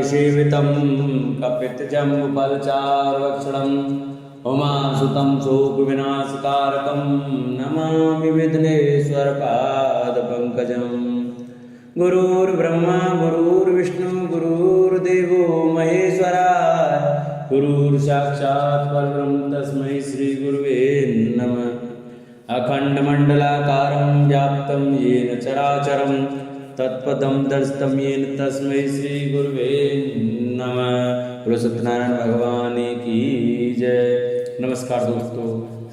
सेवितं कपितजम्बुफलचारुभक्षणम् उमासुतं शोकविनाशकारकं नमामि विघ्नेश्वरपादपङ्कजम्। गुरुर्ब्रह्मा गुरुर्विष्णु गुरुर्देवो महेश्वराय गुरुर्साक्षात् परब्रह्म तस्मै श्रीगुरुवे नमः। अखण्डमण्डलाकारं व्याप्तं येन चराचरं तत्पदं दर्शितं येन तस्मै श्रीगुरुवे नमः। बोलो सत्यनारायण भगवान की जय। नमस्कार दोस्तों,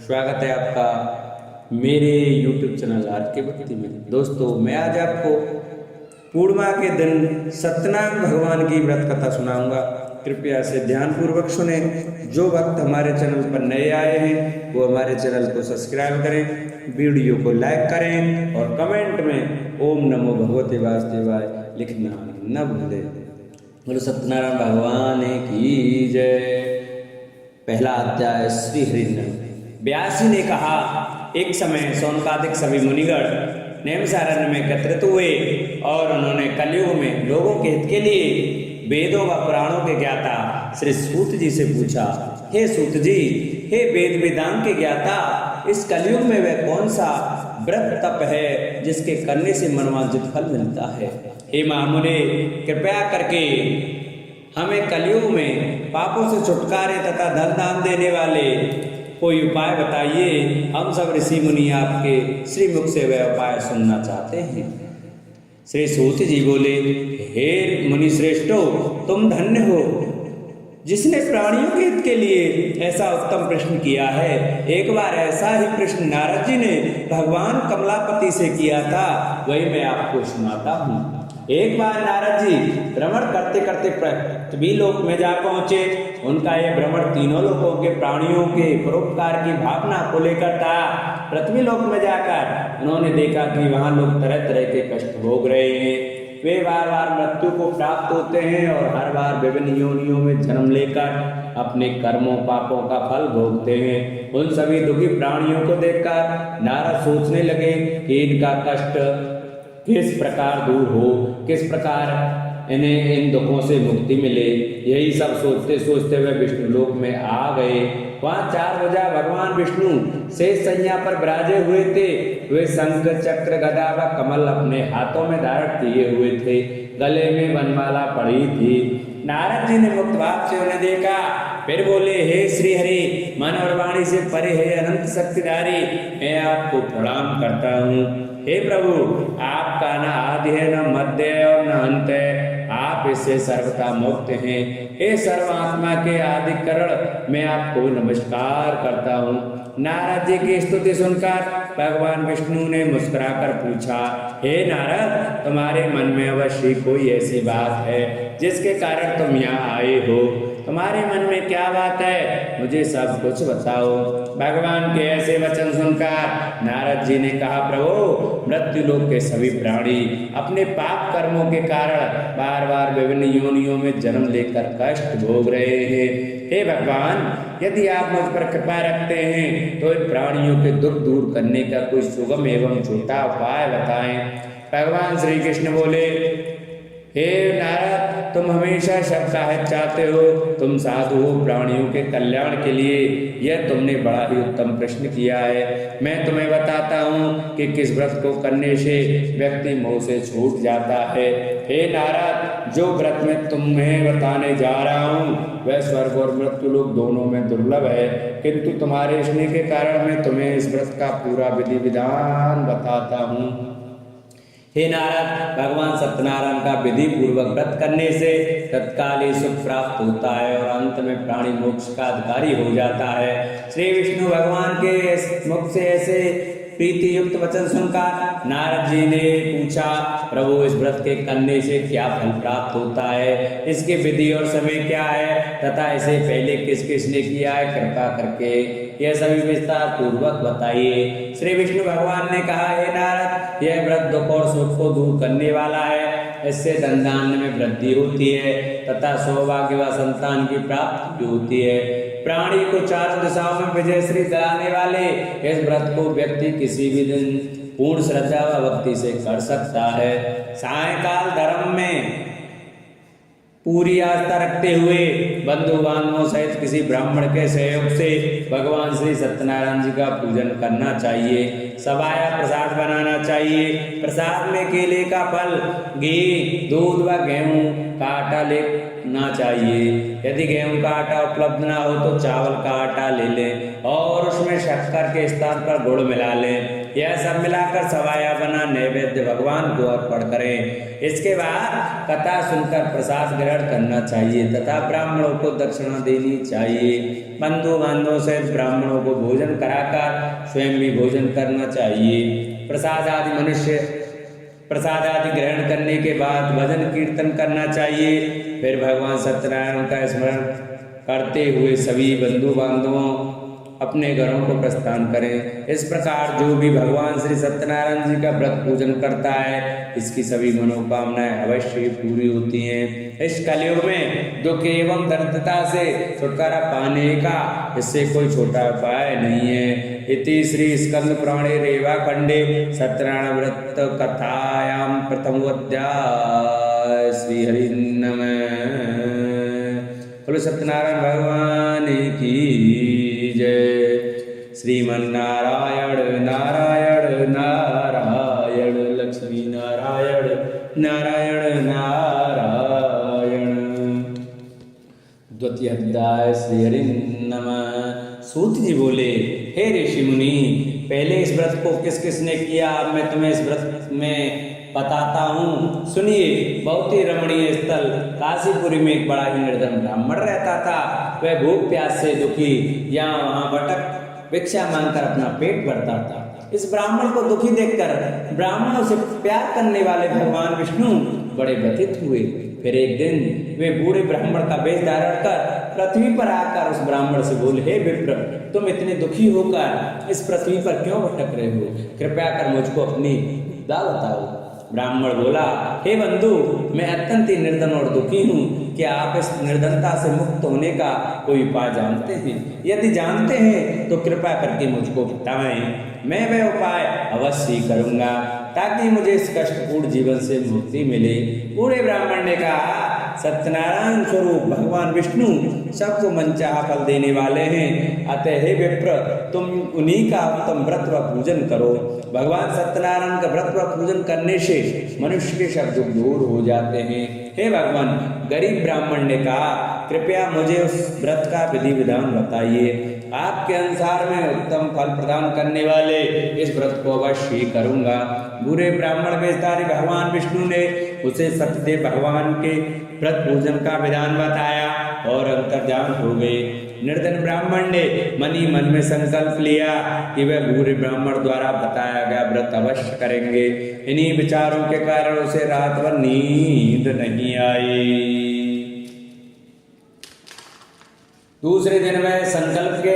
स्वागत है आपका मेरे YouTube चैनल आर के भक्ति में। दोस्तों, मैं आज आपको पूर्णिमा के दिन सत्यनारायण भगवान की व्रत कथा सुनाऊंगा। कृपया से ध्यानपूर्वक सुने। जो भक्त हमारे चैनल पर नए आए हैं वो हमारे चैनल को सब्सक्राइब करें, वीडियो को लाइक करें और कमेंट में ओम नमो भगवते वासुदेवाय लिखना न भूलें। बोलो सत्यनारायण भगवान की जय। पहला अध्याय श्री हरिनाम। व्यासी ने कहा, एक समय शौनकादिक सभी मुनिगण नैमिषारण्य में एकत्रित हुए और उन्होंने कलयुग में लोगों के हित के लिए वेदों व पुराणों के ज्ञाता श्री सूत जी से पूछा, हे सूत जी, हे वेद वेदांत के ज्ञाता, इस कलयुग में वह कौन सा व्रत तप है जिसके करने से मनवांछित फल मिलता है? हे महामुने, कृपया करके हमें कलयुग में पापों से छुटकारे तथा धन दान देने वाले कोई उपाय बताइए। हम सब ऋषि मुनि आपके श्रीमुख से वह उपाय सुनना चाहते हैं। श्री सूत जी बोले, हे मुनि श्रेष्ठो, तुम धन्य हो जिसने प्राणियों के हित के लिए ऐसा उत्तम प्रश्न किया है। एक बार ऐसा ही प्रश्न नारद जी ने भगवान कमलापति से किया था, वही मैं आपको सुनाता हूँ। एक बार नारद जी भ्रमण करते करते पृथ्वी लोक में जा पहुंचे। उनका यह भ्रमण तीनों लोकों के प्राणियों के परोपकार की भावना को लेकर था। पृथ्वी लोक में जाकर उन्होंने देखा कि वहां लोग तरह तरह के कष्ट भोग रहे हैं। वे बार बार मृत्यु को प्राप्त होते हैं और हर बार विभिन्न योनियों में जन्म लेकर अपने कर्मों पापों का फल भोगते हैं। उन सभी दुखी प्राणियों को देखकर नारद सोचने लगे कि इनका कष्ट किस प्रकार दूर हो, किस प्रकार इन्हें इन दुखों से मुक्ति मिले। यही सब सोचते सोचते वे विष्णु लोक में आ गए। वहाँ चार भुजा भगवान विष्णु शेष सैया पर विराजे हुए थे। वे शंख चक्र गदा व कमल अपने हाथों में धारण किए हुए थे। गले में वनमाला पड़ी थी। नारद जी ने मुक्त भाव से उन्हें देखा, फिर बोले, हे श्री हरि, मन और वाणी से परे है अनंत शक्तिधारी, मैं आपको प्रणाम करता हूँ। हे प्रभु, आपका न आदि है, न मध्य और न अंत है, आप इससे सर्वथा मुक्त हैं। हे सर्वात्मा के आदिकरण, मैं आपको नमस्कार करता हूँ। नारद जी की स्तुति सुनकर भगवान विष्णु ने मुस्कुराकर पूछा, हे नारद, तुम्हारे मन में अवश्य कोई ऐसी बात है जिसके कारण तुम यहाँ आए हो। तुम्हारे मन में क्या बात है, मुझे सब कुछ बताओ। भगवान के ऐसे वचन सुनकर नारद जी ने कहा, प्रभु, मृत्यु लोक के सभी प्राणी अपने पाप कर्मों के कारण बार बार विभिन्न योनियों में जन्म लेकर कष्ट भोग रहे हैं। हे भगवान, यदि आप मुझ पर कृपा रखते हैं तो इन प्राणियों के दुख दूर करने का कोई सुगम एवं छोटा उपाय बताएं। भगवान श्री कृष्ण बोले, हे नारद, तुम हमेशा सबका हित चाहते हो, तुम साधु हो प्राणियों के कल्याण के लिए। यह तुमने बड़ा ही उत्तम प्रश्न किया है। मैं तुम्हें बताता हूँ कि किस व्रत को करने से व्यक्ति मोह से छूट जाता है। हे नारद, जो व्रत मैं तुम्हें बताने जा रहा हूँ वह स्वर्ग और मृत्यु लोक दोनों में दुर्लभ है, किंतु तुम्हारे स्नेह के कारण मैं तुम्हें इस व्रत का पूरा विधि विधान बताता हूँ। हे नारद, भगवान सत्यनारायण का विधि पूर्वक व्रत करने से तत्काल ही सुख प्राप्त होता है और अंत में प्राणी मोक्ष का अधिकारी हो जाता है। श्री विष्णु भगवान के मुख से ऐसे प्रीति युक्त वचन सुनकर नारद जी ने पूछा, प्रभु, इस व्रत के करने से क्या फल प्राप्त होता है, इसकी विधि और समय क्या है तथा इसे पहले किस किसने किया है, कृपा करके यह सभी विस्तार पूर्वक बताइए। श्री विष्णु भगवान ने कहा, हे नारद, यह व्रत दुख और सुख को दूर करने वाला है। इससे धन धान्य में वृद्धि होती है तथा सौभाग्य व संतान की प्राप्ति होती है। प्राणी को चारों दिशाओं में विजय श्री दिलाने वाले इस व्रत को व्यक्ति किसी भी दिन पूर्ण श्रद्धा व भक्ति से कर सकता है। सायंकाल धर्म में पूरी आस्था रखते हुए बंधु बांधवों सहित किसी ब्राह्मण के सहयोग से भगवान श्री सत्यनारायण जी का पूजन करना चाहिए। सवाया प्रसाद बनाना चाहिए। प्रसाद में केले का फल, घी, दूध व गेहूं का आटा लेना चाहिए। यदि गेहूं का आटा उपलब्ध ना हो तो चावल का आटा ले लें और उसमें शक्कर के स्थान पर गुड़ मिला लें। यह सब मिलाकर सवाया बना नैवेद्य भगवान को अर्पण करें। इसके बाद कथा सुनकर प्रसाद ग्रहण करना चाहिए तथा ब्राह्मणों को दक्षिणा देनी चाहिए। बंधु बांधवों सहित ब्राह्मणों को भोजन कराकर स्वयं भी भोजन करना चाहिए। प्रसाद आदि ग्रहण करने के बाद भजन कीर्तन करना चाहिए। फिर भगवान सत्यनारायण का स्मरण करते हुए सभी बंधु बांधवों अपने घरों को प्रस्थान करें। इस प्रकार जो भी भगवान श्री सत्यनारायण जी का व्रत पूजन करता है इसकी सभी मनोकामनाएं अवश्य ही पूरी होती हैं। इस कलयुग में दुख एवं दरिद्रता से छुटकारा पाने का इससे कोई छोटा उपाय नहीं है। इति श्री स्कंद पुराणे रेवा खंडे सत्यनारायण व्रत कथायां प्रथमोऽध्याय। श्री हरि नमः। बोलो सत्यनारायण भगवान की जय। श्रीमन्नारायण नारायण नारायण लक्ष्मी नारायण नारायण नारायण। द्वितीय अध्याय। श्री हरि नमः। सूत जी बोले, हे ऋषि मुनि, पहले इस व्रत को किस किसने किया अब मैं तुम्हें इस व्रत में बताता हूँ, सुनिए। बहुत ही रमणीय स्थल काशीपुरी में एक बड़ा ही निर्धन ब्राह्मण रहता था। वह भूख प्यास से दुखी यहाँ वहाँ भटक भिक्षा मांगकर अपना पेट भरता था। इस ब्राह्मण को दुखी देखकर ब्राह्मणों से प्यार करने वाले भगवान विष्णु बड़े व्यथित हुए। फिर एक दिन वे बूढ़े ब्राह्मण का वेश धारण कर पृथ्वी पर आकर उस ब्राह्मण से बोले, हे विप्र, तुम इतने दुखी होकर इस पृथ्वी पर क्यों भटक रहे हो? कृपया कर मुझको अपनी दाल बताओ। ब्राह्मण बोला, हे बंधु, मैं अत्यंत ही निर्धन और दुखी हूँ। क्या आप इस निर्धनता से मुक्त होने का कोई उपाय जानते हैं? यदि जानते हैं तो कृपया करके मुझको बताएं। मैं वह उपाय अवश्य करूँगा ताकि मुझे इस कष्टपूर्ण जीवन से मुक्ति मिले। बूढ़े ब्राह्मण ने कहा, सत्यनारायण स्वरूप भगवान विष्णु सबको मनचाहा फल देने वाले हैं। अतः हे विप्र, तुम उन्हीं का उत्तम व्रत व पूजन करो। भगवान सत्यनारायण का व्रत व पूजन करने से मनुष्य के सब दुख दूर हो जाते हैं। हे भगवान, गरीब ब्राह्मण ने कहा, कृपया मुझे उस व्रत का विधि विधान बताइए। आपके अनुसार मैं उत्तम फल प्रदान करने वाले इस व्रत को अवश्य करूंगा। बूढ़े ब्राह्मण वेशधारी भगवान विष्णु ने उसे सत्यदेव भगवान के व्रत पूजन का विधान बताया और अंतर्ध्यान हो गए। निर्धन ब्राह्मण ने मन ही मन में संकल्प लिया कि वह बूढ़े ब्राह्मण द्वारा बताया गया व्रत अवश्य करेंगे। इन्हीं विचारों के कारण उसे रात भर नींद नहीं आई। दूसरे दिन वह संकल्प के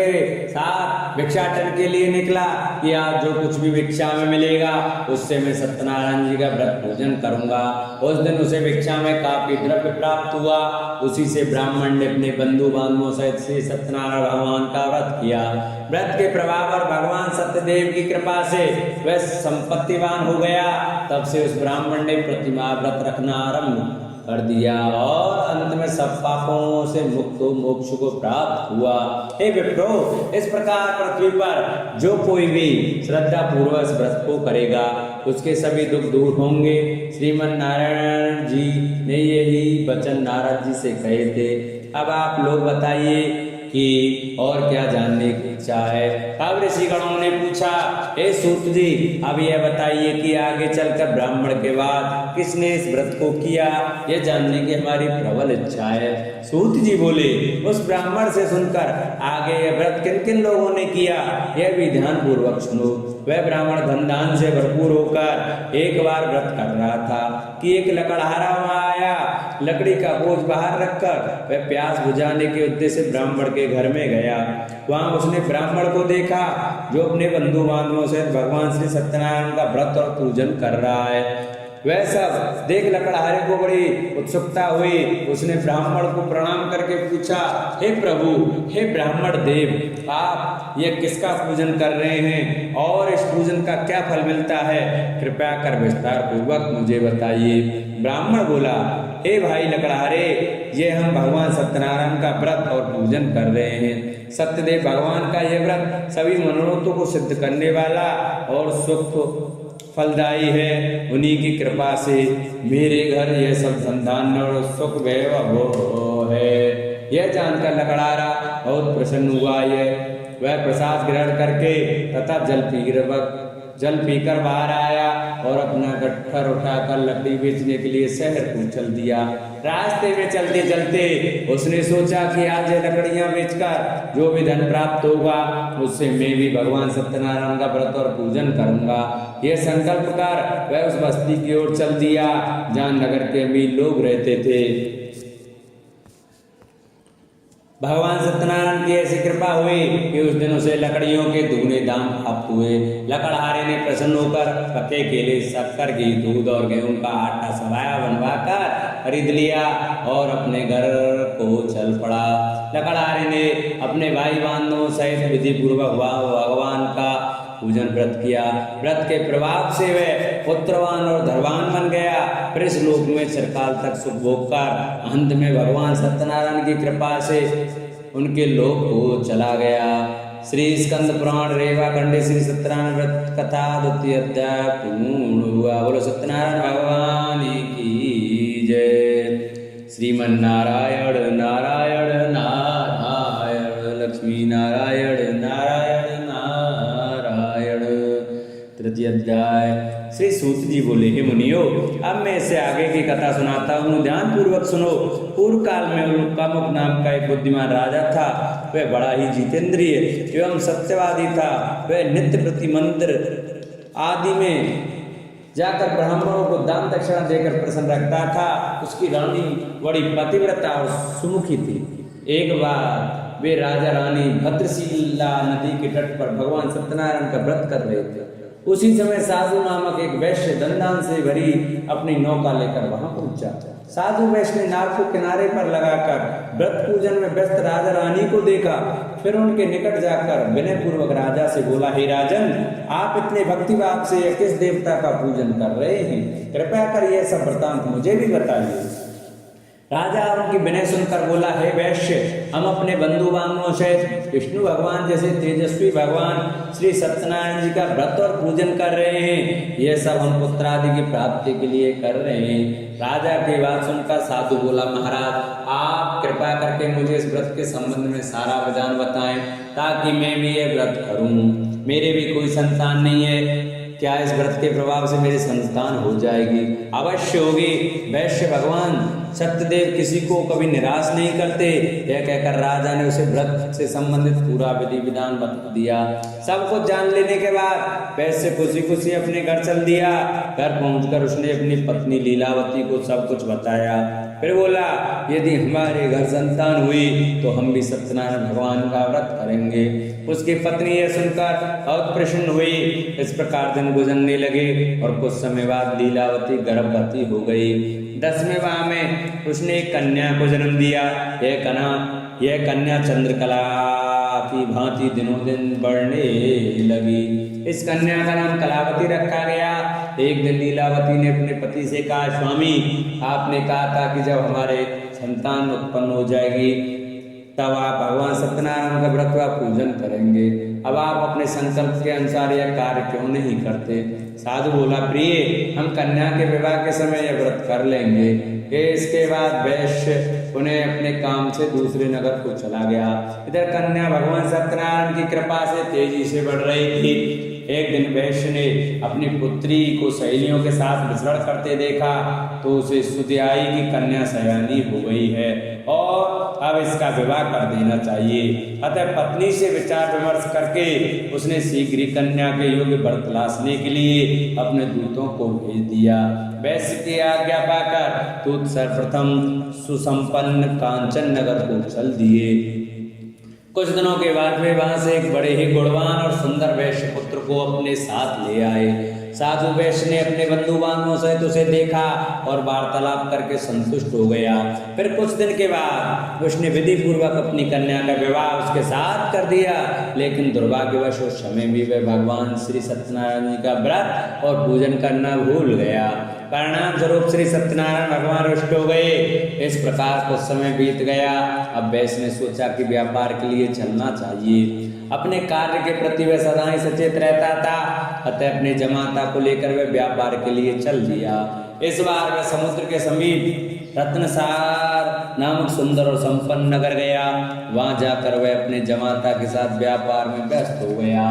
साथ भिक्षाटन के लिए निकला कि आज जो कुछ भी भिक्षा में मिलेगा उससे मैं सत्यनारायण जी का व्रत पूजन करूंगा। उस दिन उसे भिक्षा में काफी द्रव्य प्राप्त हुआ। उसी से ब्राह्मण ने अपने बंधु बांधवों सहित श्री सत्यनारायण भगवान का व्रत किया। व्रत के प्रभाव और भगवान सत्यदेव की कृपा से वह संपत्तिवान हो गया। तब से उस ब्राह्मण ने प्रतिमा व्रत रखना आरंभ कर दिया और अंत में सब पापों से मुक्त मोक्ष को प्राप्त हुआ। हे विप्रो, इस प्रकार पृथ्वी पर जो कोई भी श्रद्धा पूर्वक इस व्रत को करेगा उसके सभी दुख दूर होंगे। श्रीमन नारायण जी ने यही वचन नारद जी से कहे थे। अब आप लोग बताइए कि और क्या जानने की इच्छा है? अब ऋषिगणों ने पूछा, हे सूत जी, अब यह बताइए कि आगे चलकर ब्राह्मण के बाद किसने इस व्रत को किया, यह जानने की हमारी प्रबल इच्छा है। सूत जी बोले, उस ब्राह्मण से सुनकर आगे यह व्रत किन किन लोगों ने किया यह भी ध्यान पूर्वक सुनो। वह ब्राह्मण धन दान से भरपूर होकर एक बार व्रत कर रहा था कि एक लकड़हारा वहां आया। लकड़ी का बोझ बाहर रखकर वह प्यास बुझाने के उद्देश्य से ब्राह्मण के घर में गया। वहां उसने ब्राह्मण को देखा जो अपने बंधु बांधवों से भगवान श्री सत्यनारायण का व्रत और पूजन कर रहा है। वह सब देख लकड़हारे को बड़ी उत्सुकता हुई। उसने ब्राह्मण को प्रणाम करके पूछा, हे प्रभु, हे ब्राह्मण देव, आप ये किसका पूजन कर रहे हैं और इस पूजन का क्या फल मिलता है? कृपया कर विस्तार पूर्वक मुझे बताइए। ब्राह्मण बोला, हे भाई लकड़हारे, ये हम भगवान सत्यनारायण का व्रत और पूजन कर रहे हैं। सत्यदेव भगवान का यह व्रत सभी मनोरथों को सिद्ध करने वाला और सुख फलदायी है। उन्हीं की कृपा से मेरे घर यह सब संतान और सुख वैभव है। यह जानकर लकड़हारा बहुत प्रसन्न हुआ। वह प्रसाद ग्रहण करके तथा जल पीकर बाहर आया और अपना गट्ठर उठाकर लकड़ी बेचने के लिए शहर को चल दिया। रास्ते में चलते चलते उसने सोचा कि आज ये लकड़ियां बेचकर जो भी धन प्राप्त होगा उससे मैं भी भगवान सत्यनारायण का व्रत और पूजन करूंगा। यह संकल्प कर वह उस बस्ती की ओर चल दिया जहाँ नगर के अमीर लोग रहते थे। भगवान सत्यनारायण की ऐसी कृपा हुई कि उस दिन उसे लकड़ियों के दुगने दाम प्राप्त हुए। लकड़हारे ने प्रसन्न होकर पके केले, शक्कर, घी, दूध और गेहूं का आटा सवाया बनवाकर खरीद लिया और अपने घर को चल पड़ा। लकड़हारे ने अपने भाई बंधुओं सहित विधि पूर्वक भगवान का पूजन व्रत किया। व्रत के प्रभाव से वह पुत्रवान और धनवान बन गया। फिर इस लोक में चिरकाल तक सुख भोग कर अंत में भगवान सत्यनारायण की कृपा से उनके लोक को चला गया। श्री स्कंद पुराण रेवा खंडे श्री सत्यनारायण व्रत कथा 2य अध्याय पूर्ण हुआ। बोलो सत्यनारायण भगवान की जय। श्रीमन नारायण नारायण नारायण, लक्ष्मी नारायण नारायण नारायण। 3य अध्याय। श्री सूत जी बोले, हे मुनियो, अब मैं इससे आगे की कथा सुनाता हूँ, ध्यान पूर्वक सुनो। पूर्व काल में उल्कामुख नाम का एक बुद्धिमान राजा था। वह बड़ा ही जितेंद्रिय एवं सत्यवादी था। वह नित्य प्रति मंदिर आदि में जाकर ब्राह्मणों को दान दक्षिणा देकर प्रसन्न रखता था। उसकी रानी बड़ी पतिव्रता और सुमुखी थी। एक बार वे राजा रानी भद्रशिला नदी के तट पर भगवान सत्यनारायण का व्रत कर रहे थे। उसी समय साधु नामक एक वैश्य धनदान से भरी अपनी नौका लेकर वहां पहुंचा। साधु वैश्य ने नाव को किनारे पर लगाकर व्रत पूजन में व्यस्त राजा रानी को देखा। फिर उनके निकट जाकर विनय पूर्वक राजा से बोला, हे राजन, आप इतने भक्तिभाव से किस देवता का पूजन कर रहे हैं? कृपया कर यह सब वृतांत मुझे भी बताइए। राजा उनकी विनय सुनकर बोला, हे वैश्य, हम अपने बंधु बांधवों सहित विष्णु भगवान जैसे तेजस्वी भगवान श्री सत्यनारायण जी का व्रत और पूजन कर रहे हैं। यह सब हम पुत्र आदि की प्राप्ति के लिए कर रहे हैं। राजा की बात सुनकर साधु बोला, महाराज, आप कृपा करके मुझे इस व्रत के संबंध में सारा विधान बताएं ताकि मैं भी यह व्रत करूं। मेरे भी कोई संतान नहीं है। क्या इस व्रत के प्रभाव से मेरी संतान हो जाएगी? अवश्य होगी। वैश्य भगवान सत्यदेव किसी को कभी निराश नहीं करते। यह कहकर राजा ने उसे व्रत से संबंधित पूरा विधि विधान बता दिया। सब कुछ जान लेने के बाद वैश्य खुशी खुशी अपने घर चल दिया। घर पहुंचकर उसने अपनी पत्नी लीलावती को सब कुछ बताया। फिर बोला, यदि हमारे घर संतान हुई तो हम भी सत्यनारायण भगवान का व्रत करेंगे। उसकी पत्नी यह सुनकर बहुत प्रसन्न हुई। इस प्रकार दिन गुजरने लगे और कुछ समय बाद लीलावती गर्भवती हो गई। 10वें माह में उसने एक कन्या को जन्म दिया। यह कन्या चंद्रकला की भांति दिनों दिन बढ़ने लगी। इस कन्या का नाम कलावती रखा गया। एक दिन लीलावती ने अपने पति से कहा, स्वामी, आपने कहा था कि जब हमारे संतान उत्पन्न हो जाएगी तब आप भगवान सत्यनारायण का व्रत व पूजन करेंगे। अब आप अपने संकल्प के अनुसार यह कार्य क्यों नहीं करते? साधु बोला, प्रिय, हम कन्या के विवाह के समय यह व्रत कर लेंगे। इसके बाद वैश्य उन्हें अपने काम से दूसरे नगर को चला गया। इधर कन्या भगवान सत्यनारायण की कृपा से तेजी से बढ़ रही थी। एक दिन वैश्य ने अपनी पुत्री को सहेलियों के साथ विचरण करते देखा तो उसे स्तुति आई कि कन्या सयानी हो गई है और अब इसका विवाह कर देना चाहिए। अतः पत्नी से विचार विमर्श करके उसने शीघ्र ही कन्या के योग्य वर तलाशने के लिए अपने दूतों को भेज दिया। वैश्य की आज्ञा पाकर दूत सर्वप्रथम सुसंपन्न कांचन नगर को चल दिए। कुछ दिनों के बाद वे वहां से एक बड़े ही गुणवान और सुंदर वैश्य पुत्र को अपने साथ ले आए। साधु वैश्य ने अपने बंधु बांधवों सहित उसे देखा और वार्तालाप करके संतुष्ट हो गया। फिर कुछ दिन के बाद उसने विधि पूर्वक अपनी कन्या का विवाह उसके साथ कर दिया। लेकिन दुर्भाग्यवश उस समय भी वह भगवान श्री सत्यनारायण जी का व्रत और पूजन करना भूल गया। परिणाम स्वरूप श्री सत्यनारायण भगवान रुष्ट हो गए। इस प्रकार कुछ समय बीत गया। अब वैश्य ने सोचा कि व्यापार के लिए चलना चाहिए। अपने कार्य के प्रति वह सदा ही सचेत रहता था, अतः अपने जमाता को लेकर वह व्यापार के लिए चल दिया। इस बार वह समुद्र के समीप रत्नसार नामक सुंदर और संपन्न नगर गया। वहां जाकर वह अपने जमाता के साथ व्यापार में व्यस्त हो गया।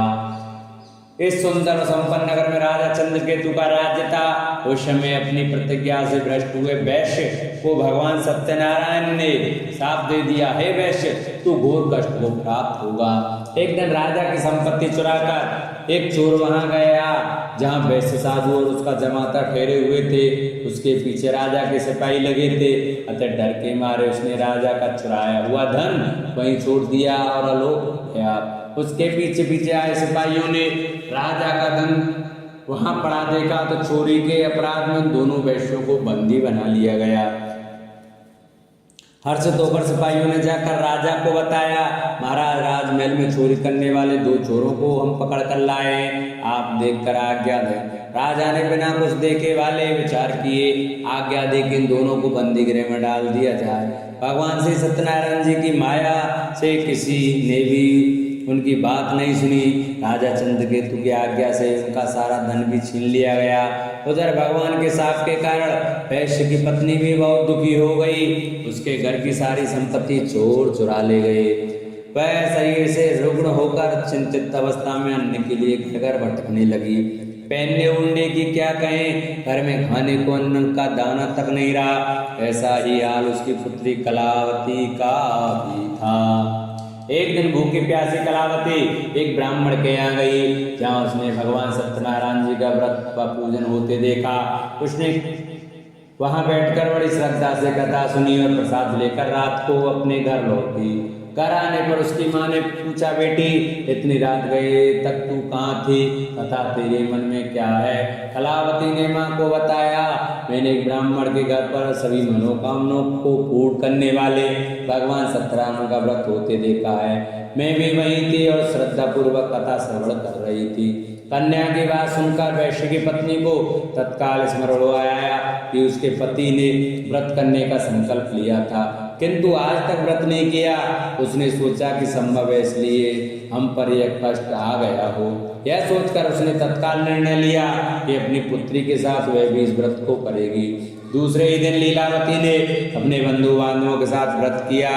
इस सुंदर और संपन्न नगर में राजा चंद्रकेतु का राज्य था। उस समय अपनी प्रतिज्ञा से भ्रष्ट हुए वैश्य को भगवान सत्यनारायण ने शाप दे दिया, हे वैश्य, तू घोर कष्ट को प्राप्त होगा। एक दिन राजा की संपत्ति चुराकर एक चोर वहां गया जहां वैश्य साधु और उसका जमाता ठहरे हुए थे। उसके पीछे राजा के सिपाही लगे थे, अतः डर के मारे उसने राजा का चुराया हुआ धन वहीं छोड़ दिया और आलोक हो गया। उसके पीछे पीछे आए सिपाहियों ने राजा का धन वहां पड़ा देखा तो चोरी के अपराध में दोनों वैश्यों को बंदी बना लिया गया। हर्षित होकर सिपाहियों ने जाकर राजा को बताया, महाराज, राजमहल में चोरी करने वाले 2 चोरों को हम पकड़ कर लाए, आप देखकर आज्ञा दें। राजा ने बिना कुछ देखे वाले विचार किए, आज्ञा दे कि इन दोनों को बंदी गृह में डाल दिया जाए। भगवान श्री सत्यनारायण जी की माया से किसी ने भी उनकी बात नहीं सुनी। राजा चंद्रकेतु की आज्ञा से उनका सारा धन भी छीन लिया गया। उधर भगवान के शाप के कारण वैश्य की पत्नी भी बहुत दुखी हो गई। उसके घर की सारी संपत्ति चोर चुरा ले गए। वह शरीर से रुग्ण होकर चिंतित अवस्था में अन्न के लिए घर भटकने लगी। पहनने ओढ़ने की क्या कहें, घर में खाने को अन्न का दाना तक नहीं रहा। ऐसा ही हाल उसकी पुत्री कलावती का भी था। एक दिन भूखी प्यासी कलावती एक ब्राह्मण के यहाँ गई, जहाँ उसने भगवान सत्यनारायण जी का व्रत व पूजन होते देखा। उसने वहां बैठकर बड़ी श्रद्धा से कथा सुनी और प्रसाद लेकर रात को अपने घर लौटी। घर आने पर उसकी माँ ने पूछा, बेटी, इतनी रात गए तक तू कहाँ थी, तथा तेरे मन में क्या है? कलावती ने माँ को बताया, मैंने एक ब्राह्मण के घर पर सभी मनोकामनाओं को पूर्ण करने वाले भगवान सत्यनारायण का व्रत होते देखा है। मैं भी वहीं थी और श्रद्धा पूर्वक कथा श्रवण कर रही थी। कन्या की बात सुनकर वैश्य की पत्नी को तत्काल स्मरण आया कि उसके पति ने व्रत करने का संकल्प लिया था, किंतु आज तक व्रत नहीं किया। उसने सोचा कि संभव है इसलिए हम पर यह कष्ट आ गया हो। यह सोचकर उसने तत्काल निर्णय लिया कि अपनी पुत्री के साथ वह भी इस व्रत को करेगी। दूसरे ही दिन लीलावती ने अपने बंधु बांधवों के साथ व्रत किया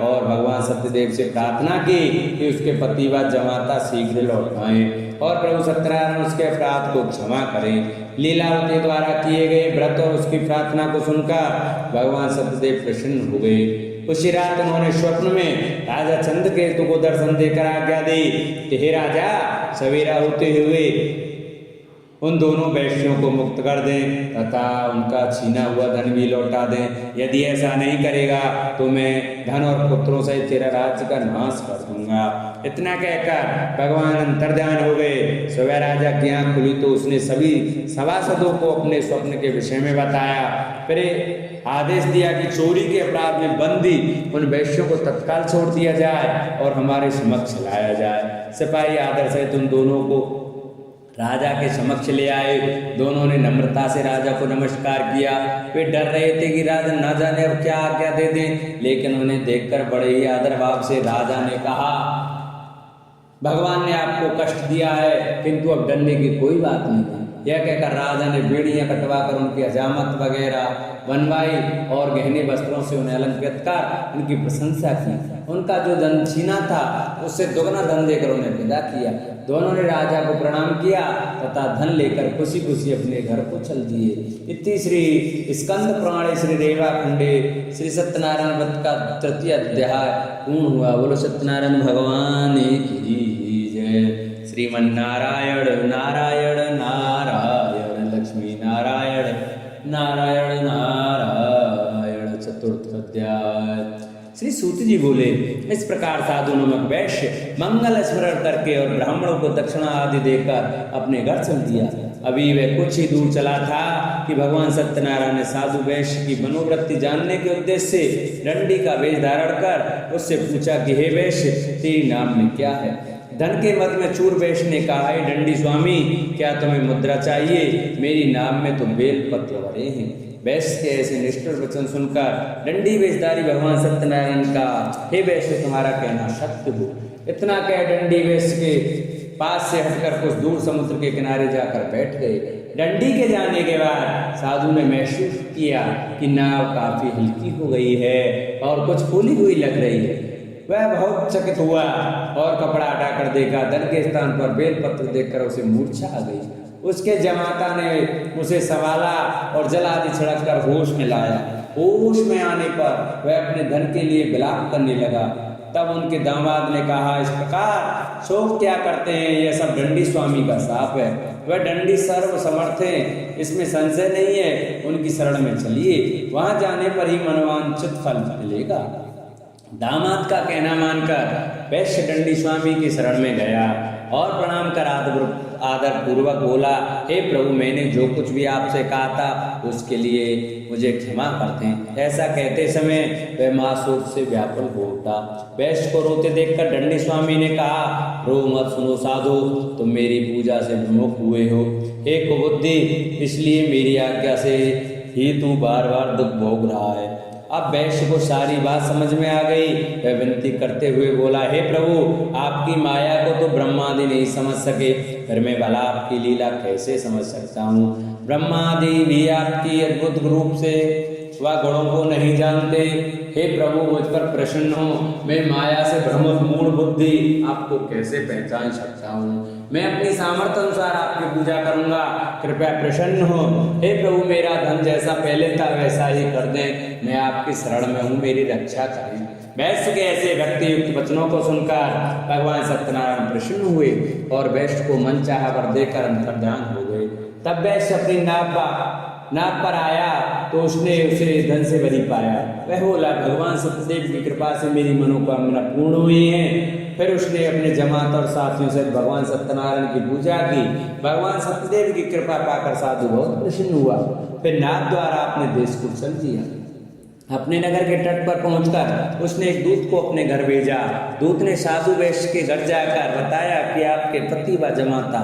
और भगवान सत्यदेव से प्रार्थना की कि उसके पति व जमाता शीघ्र लौट आए और प्रभु सत्यनारायण उसके अपराध को क्षमा करें। लीलावती द्वारा किए गए व्रत और उसकी प्रार्थना को सुनकर भगवान सत्यदेव प्रसन्न हो गए। उसी रात उन्होंने स्वप्न में राजा चंद्रकेतु को दर्शन देकर आज्ञा दी कि हे राजा, सवेरा होते हुए उन दोनों वैश्यों को मुक्त कर दें तथा उनका छीना हुआ धन भी लौटा दें। यदि ऐसा नहीं करेगा तो मैं धन और पुत्रों से तेरा राज्य का नाश कर दूंगा। इतना कहकर भगवान अंतर्ध्यान हो गए। सुबह राजा की आंख खुली तो उसने सभी सभासदों को अपने स्वप्न के विषय में बताया। फिर आदेश दिया कि चोरी के अपराध में बंदी उन वैश्यों को तत्काल छोड़ दिया जाए और हमारे समक्ष लाया जाए। सिपाही आदर से उन दोनों को राजा के समक्ष ले आए। दोनों ने नम्रता से राजा को नमस्कार किया। वे डर रहे थे कि राजा न जाने अब क्या आज्ञा दे दें, लेकिन उन्हें देखकर बड़े ही आदर भाव से राजा ने कहा, भगवान ने आपको कष्ट दिया है, किंतु अब डरने की कोई बात नहीं। यह कहकर राजा ने बेड़ियां कटवाकर उनकी हजामत वगैरह बनवाई और गहने वस्त्रों से उन्हें अलंकृत कर उनकी प्रशंसा की। उनका जो धन छीना था उससे दुगना धन देकर उन्हें विदा किया। दोनों ने राजा को प्रणाम किया तथा धन लेकर खुशी खुशी अपने घर को चल दिए। इतनी श्री स्कंद पुराणे श्री रेवा खंडे श्री सत्यनारायण व्रत का 3य अध्याय पूर्ण हुआ। बोलो सत्यनारायण भगवान की जय। श्रीमन्नारायण नारायण नारायण लक्ष्मी नारायण नारायण नारायण। 4th अध्याय। श्री सूत जी बोले, इस प्रकार साधु नमक वैश्य मंगल स्मरण करके और ब्राह्मणों को दक्षिणा आदि देकर अपने घर चल दिया। अभी वह कुछ ही दूर चला था कि भगवान सत्यनारायण ने साधु वैश्य की मनोवृत्ति जानने के उद्देश्य से डंडी का वेश धारण कर उससे पूछा कि हे वैश्य, तेरी नाम में क्या है? धन के मद में चूर वैश्य ने कहा, हे दंडी स्वामी, क्या तुम्हें मुद्रा चाहिए? मेरी नाम में तो बेलपत्र भरे हैं। वैश्य के ऐसे निष्ठुर वचन सुनकर दंडी वेशधारी भगवान सत्यनारायण का, हे वैश्य, तुम्हारा कहना सत्य हो। इतना कह दंडी वैश्य के पास से हटकर कुछ दूर समुद्र के किनारे जाकर बैठ गए। दंडी के जाने के बाद साधु ने महसूस किया कि नाव काफी हल्की हो गई है और कुछ फूली हुई लग रही है। वह बहुत चकित हुआ और कपड़ा हटाकर देखा, धन के स्थान पर बेलपत्र देखकर उसे मूर्छा आ गई। उसके जमाता ने उसे संभाला और जल आदि छिड़क कर होश में लाया। होश में आने पर वह अपने धन के लिए विलाप करने लगा। तब उनके दामाद ने कहा, इस प्रकार शोक क्या करते हैं? यह सब दंडी स्वामी का शाप है। वह दंडी सर्व समर्थ हैं, इसमें संशय नहीं है। उनकी शरण में चलिए, वहां जाने पर ही मनोवांछित फल मिलेगा। दामाद का कहना मानकर वैश्य दंडी स्वामी की शरण में गया और प्रणाम कर आदर पूर्वक बोला, हे प्रभु, मैंने जो कुछ भी आपसे कहा था उसके लिए मुझे क्षमा करते हैं। ऐसा कहते समय वह महाशोक से व्याकुल हो उठा। वैश्य को रोते देखकर दंडी स्वामी ने कहा, रो मत, सुनो साधु, तुम मेरी पूजा से विमुख हुए हो। हे कुबुद्धि, इसलिए मेरी आज्ञा से ही तू बार बार दुख भोग रहा है। अब वैश्य को सारी बात समझ में आ गई। वह विनती करते हुए बोला, हे प्रभु, आपकी माया को तो ब्रह्मादि नहीं समझ सके, फिर मैं भला आपकी लीला कैसे समझ सकता हूँ? ब्रह्मादि भी आपकी अद्भुत रूप से स्वगुणों को नहीं जानते। हे प्रभु, मुझ पर प्रसन्न हो। मैं माया से भ्रमित मूढ़ बुद्धि आपको कैसे पहचान सकता हूँ? मैं अपनी सामर्थ्य अनुसार आपकी पूजा करूंगा, कृपया प्रसन्न हो। हे प्रभु, मेरा धन जैसा पहले था वैसा ही कर दें। मैं आपकी शरण में हूँ, मेरी रक्षा करें। वैश्य के ऐसे भक्ति युक्त वचनों को सुनकर भगवान सत्यनारायण प्रसन्न हुए और वैश्य को मन चाहा वर देकर अंतर्ध्यान हो गए। तब वैश्य अपनी नाव पर आया तो उसने उसे धन से भरी पाया। वह बोला, भगवान सत्यदेव की कृपा से मेरी मनोकामना पूर्ण हुई है। फिर उसने अपने जमात और साथियों से भगवान सत्यनारायण की पूजा की। भगवान सत्यदेव की कृपा पाकर साधु बहुत प्रसन्न हुआ। फिर नाथ द्वारा अपने देश को चल दिया। अपने नगर के तट पर पहुंचकर उसने एक दूत को अपने घर भेजा। दूत ने साधु वैश्य के घर जाकर बताया कि आपके पति व जमाता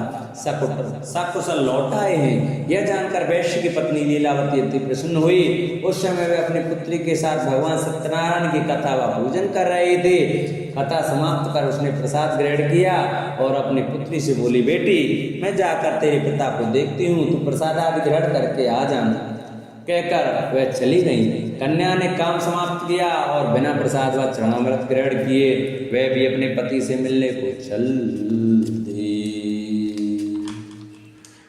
सकुशल लौट आए हैं। यह जानकर वैश्य की पत्नी लीलावती अति प्रसन्न हुई। उस समय वे अपनी पुत्री के साथ भगवान सत्यनारायण की कथा व पूजन कर रहे थे। कथा समाप्त कर उसने प्रसाद ग्रहण किया और अपनी पुत्री से बोली, बेटी, मैं जाकर तेरे पिता को देखती हूँ, तू प्रसाद आदि ग्रहण करके आ जाना। कहकर वह चली गई। कन्या ने काम समाप्त किया और बिना प्रसाद व चरणामृत ग्रहण किए वह भी अपने पति से मिलने को चल दी।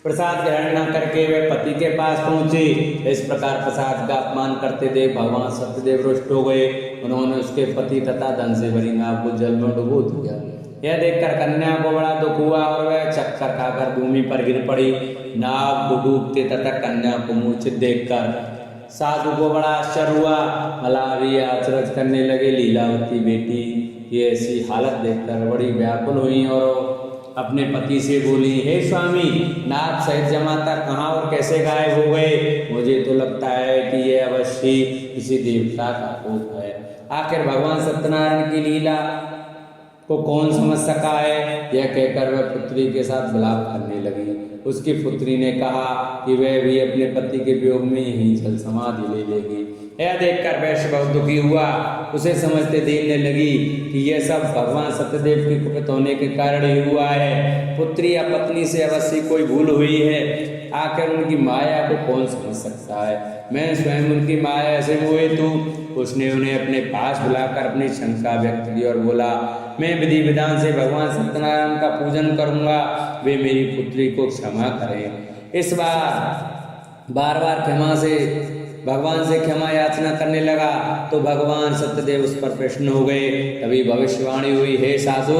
प्रसाद ग्रहण न करके वह पति के पास पहुंची। इस प्रकार प्रसाद का अपमान करते देख भगवान सत्यदेव रुष्ट हो गए। उन्होंने उसके पति तथा धन से भरी नाव को जल में डुबो दिया। यह देखकर कन्या को बड़ा दुख हुआ और वह चक्कर खाकर भूमि पर गिर पड़ी। नाव को डूबते तथा कन्या को मूर्छित देखकर साधु को बड़ा आश्चर्य हुआ। मलावी अचरज करने लगे। लीलावती बेटी ये ऐसी हालत देखकर बड़ी व्याकुल हुई और अपने पति से बोली, हे स्वामी, नाथ सहित जमाता कहाँ और कैसे गायब हो गए? मुझे तो लगता है कि यह अवश्य किसी देवता का कोप है। आखिर भगवान सत्यनारायण की लीला को कौन समझ सका है? यह कहकर वह पुत्री के साथ विलाप करने लगी। उसकी पुत्री ने कहा कि वह भी अपने पति के वियोग में ही जल समाधि ले लेगी। यह देखकर वैश्य बहुत दुखी हुआ। उसे समझते देखने लगी कि यह सब भगवान सत्यदेव के कुपित होने के कारण ही हुआ है। पुत्री या पत्नी से अवश्य कोई भूल हुई है। आखिर उनकी माया को कौन समझ सकता है? मैं स्वयं उनकी माया से मोहित हूँ। उसने उन्हें अपने पास बुलाकर अपनी शंका व्यक्त की और बोला, मैं विधि विधान से भगवान सत्यनारायण का पूजन करूंगा, वे मेरी पुत्री को क्षमा करें। इस बार क्षमा से भगवान से क्षमा याचना करने लगा तो भगवान सत्यदेव उस पर प्रसन्न हो गए। तभी भविष्यवाणी हुई, हे साधु,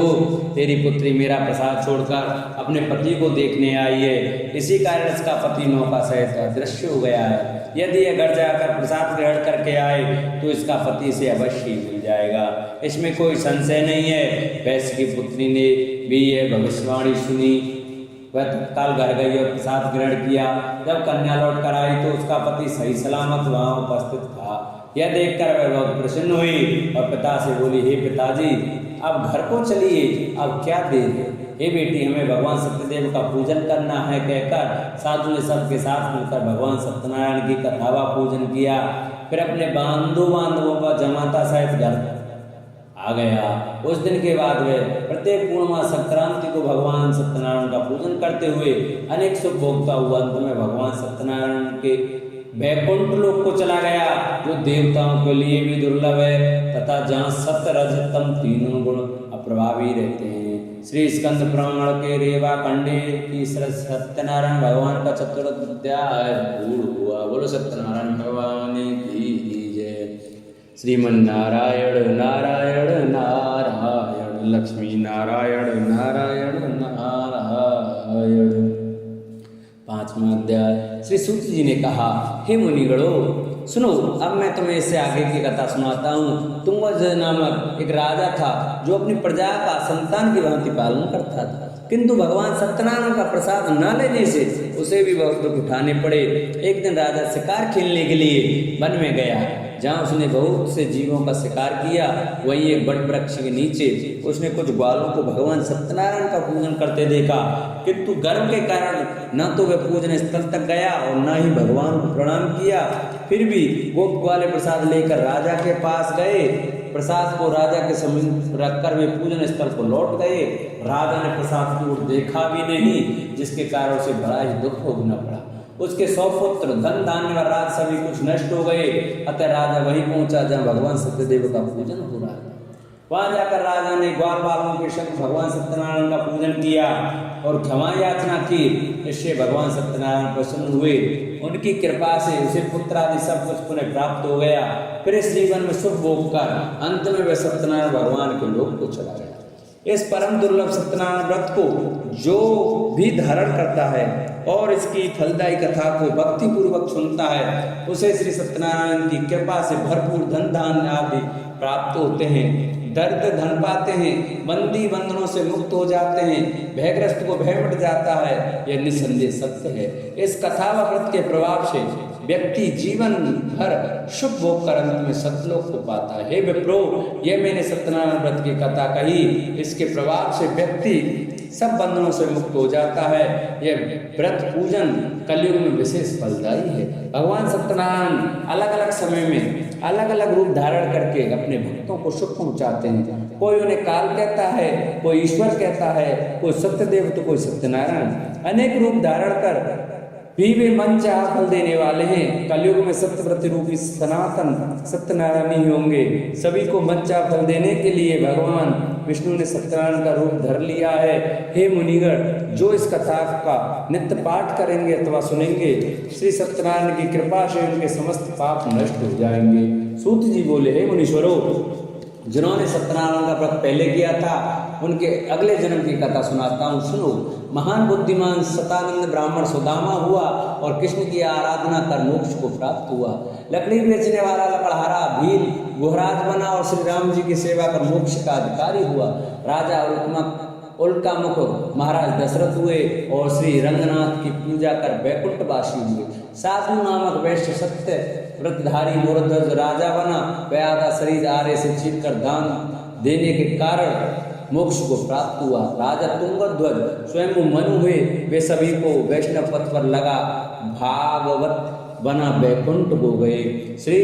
तेरी पुत्री मेरा प्रसाद छोड़कर अपने पति को देखने आई है। इसी कारण इसका पति नौका सहित अदृश्य हो गया है। यदि यह घर जाकर प्रसाद ग्रहण करके आए तो इसका पति से अवश्य मिल जाएगा, इसमें कोई संशय नहीं है। वैश्य की पुत्री ने भी यह भविष्यवाणी सुनी। वह तत्काल घर गई और प्रसाद ग्रहण किया। जब कन्या लौट कर आई तो उसका पति सही सलामत वहां उपस्थित था। यह देखकर वह बहुत प्रसन्न हुई और पिता से बोली, हे पिताजी, अब घर को चलिए, अब क्या देर है। हे बेटी, हमें भगवान सत्यदेव का पूजन करना है कहकर साधु ने सबके साथ मिलकर भगवान सत्यनारायण की कथा व पूजन किया। फिर अपने बांधवों का जमाता सहित घर आ गया। उस दिन के बाद वे प्रत्येक पूर्णिमा संक्रांति को भगवान सत्यनारायण का पूजन करते हुए अनेक सुख भोगता हुआ अंत में भगवान सत्यनारायण के वैकुंठ लोक को चला गया, जो देवताओं के लिए भी दुर्लभ है तथा जहाँ सत्य रज तम तीनों गुण अप्रभावी रहते हैं। श्री स्कंद पुराण के रेवा खंडे की सत्यनारायण भगवान का चतुर्थ अध्याय पूर्ण हुआ। बोलो सत्यनारायण भगवान की जय। श्रीमन्नारायण नारायण नारायण, लक्ष्मी नारायण नारायण नारायण। 5वां अध्याय। श्री सूत जी ने कहा, हे मुनिगणों सुनो, अब मैं तुम्हें इससे आगे की कथा सुनाता हूँ। तुंगज नामक एक राजा था जो अपनी प्रजा का संतान की भांति पालन करता था, किंतु भगवान सत्यनारायण का प्रसाद न लेने से उसे भी बहुत दुख उठाने पड़े। एक दिन राजा शिकार खेलने के लिए वन में गया, जहाँ उसने बहुत से जीवों का शिकार किया। वहीं एक बड़ वृक्ष के नीचे उसने कुछ ग्वालों को भगवान सत्यनारायण का पूजन करते देखा, किंतु गर्व के कारण न तो वह पूजन स्थल तक गया और न ही भगवान को प्रणाम किया। फिर भी गोप ग्वाले प्रसाद लेकर राजा के पास गए। प्रसाद को राजा के समीप रखकर वे पूजन स्थल को लौट गए। राजा ने प्रसाद की ओर देखा भी नहीं, जिसके कारण उसे बड़ा ही दुख भोगना पड़ा। उसके 100 पुत्र, धन धान्य व राज सभी कुछ नष्ट हो गए। अतः राजा वहीं पहुंचा जहाँ भगवान सत्यदेव का पूजन हो रहा था। वहां जाकर राजा ने ग्वाल बालों के संग भगवान सत्यनारायण का पूजन किया और क्षमा याचना की। इससे भगवान सत्यनारायण प्रसन्न हुए। उनकी कृपा से उसे पुत्र आदि सब कुछ पुनः प्राप्त हो गया। फिर इस जीवन में सुख भोग कर अंत में वह सत्यनारायण भगवान के लोक को चला गया। इस परम दुर्लभ सत्यनारायण व्रत को जो भी धारण करता है और इसकी फलदायी कथा को भक्ति पूर्वक सुनता है, उसे श्री सत्यनारायण की कृपा से भरपूर धन धान्य आदि प्राप्त होते हैं, दर्द धन पाते हैं, बंदी बंधनों से मुक्त हो जाते हैं, भयग्रस्त को भय मिट जाता है। यह निसंदेह सत्य है। इस कथा व व्रत के प्रभाव से व्यक्ति जीवन भर सुख भोग कर अंत में सतलोक को पाता है। हे विप्रो, यह मैंने सत्यनारायण व्रत की कथा कही। इसके प्रभाव से व्यक्ति सब बंधनों से मुक्त हो जाता है। यह व्रत पूजन कलयुग में विशेष फलदायी है। भगवान सत्यनारायण अलग अलग समय में अलग अलग रूप धारण करके अपने भक्तों को सुख पहुंचाते हैं। कोई उन्हें काल कहता है, कोई ईश्वर कहता है, कोई सत्यदेव तो कोई सत्यनारायण। अनेक रूप धारण कर भी वे मन चाहा फल देने वाले हैं। कलयुग में सत्यव्रत रूपी सनातन सत्यनारायण ही होंगे। सभी को मन चाहा फल देने के लिए भगवान विष्णु ने सत्यनारायण का रूप धर लिया है। हे मुनिगण, जो इस कथा का नित्य पाठ करेंगे अथवा सुनेंगे, श्री सत्यनारायण की कृपा से उनके समस्त पाप नष्ट हो जाएंगे। सूत जी बोले, हे मुनीश्वरों, जिन्होंने सत्यनारायण का व्रत पहले किया था उनके अगले जन्म की कथा सुनाता हूँ, सुनो। महान बुद्धिमान शतानंद ब्राह्मण सुदामा हुआ और कृष्ण की आराधना कर मोक्ष को प्राप्त हुआ। लकड़ी बेचने वाला लकड़हारा भील गुहराज बना और श्री राम जी की सेवा कर मोक्ष का अधिकारी हुआ। राजा उल्कामुख महाराज दशरथ हुए और श्री रंगनाथ की पूजा कर वैकुंठवासी हुए। साधु नामक वैश्य सत्य व्रतधारी मोरध्वज राजा बना। वह आधा शरीर आरे से छीन कर दान देने के कारण मोक्ष को प्राप्त हुआ। राजा तुंगध्वज स्वयं मनु हुए। वे सभी को वैष्णव पथ पर लगा भागवत बना वैकुंठ हो गए। श्री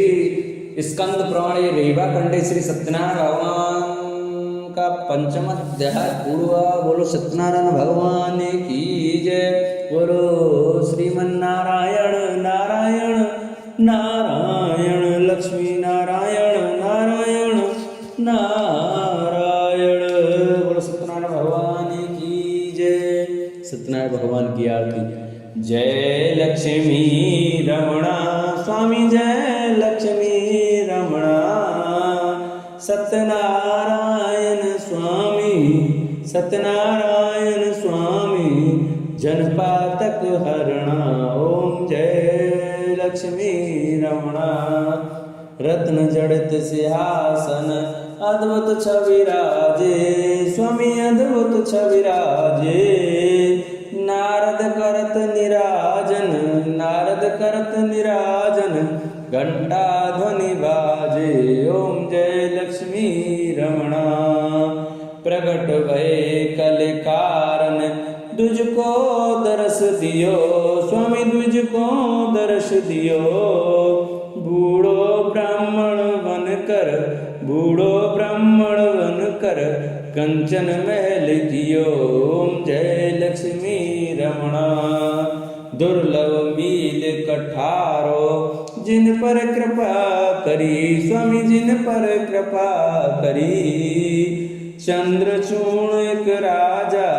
स्कंद पुराण रेवा खंडे श्री सत्यनारायण भगवान का 5वां अध्याय पूर्वा। बोलो सत्यनारायण भगवान की जय। बोलो श्रीमन्नारायण नारायण नारायण, लक्ष्मी नारायण नारायण नारायण। बोलो सत्यनारायण भगवान की जय। सत्यनारायण भगवान की आरती। जय लक्ष्मी रमणा स्वामी, जय लक्ष्मी रमणा। सत्यनारायण स्वामी, सत्यनारायण स्वामी, जनपातक हरणा। ओम जय लक्ष्मी रमणा। रत्न जड़ित सिंहासन अद्भुत छविराजे, स्वामी अद्भुत छविराजे। नारद करत निराजन, नारद करत निराजन, घंटा ध्वनि बाजे। ओम जय लक्ष्मी रमणा। प्रकट भये कल कारण, तुझको दर्श दियो स्वामी तुझको दर्श दियो। बूढ़ो ब्राह्मण बनकर, बूढ़ो ब्राह्मण बनकर कंचन महल कियो। ओम जय लक्ष्मी रमणा। दुर्लभ मील कठारो, जिन पर कृपा करी स्वामी जिन पर कृपा करी। चंद्रचूर्ण एक राजा,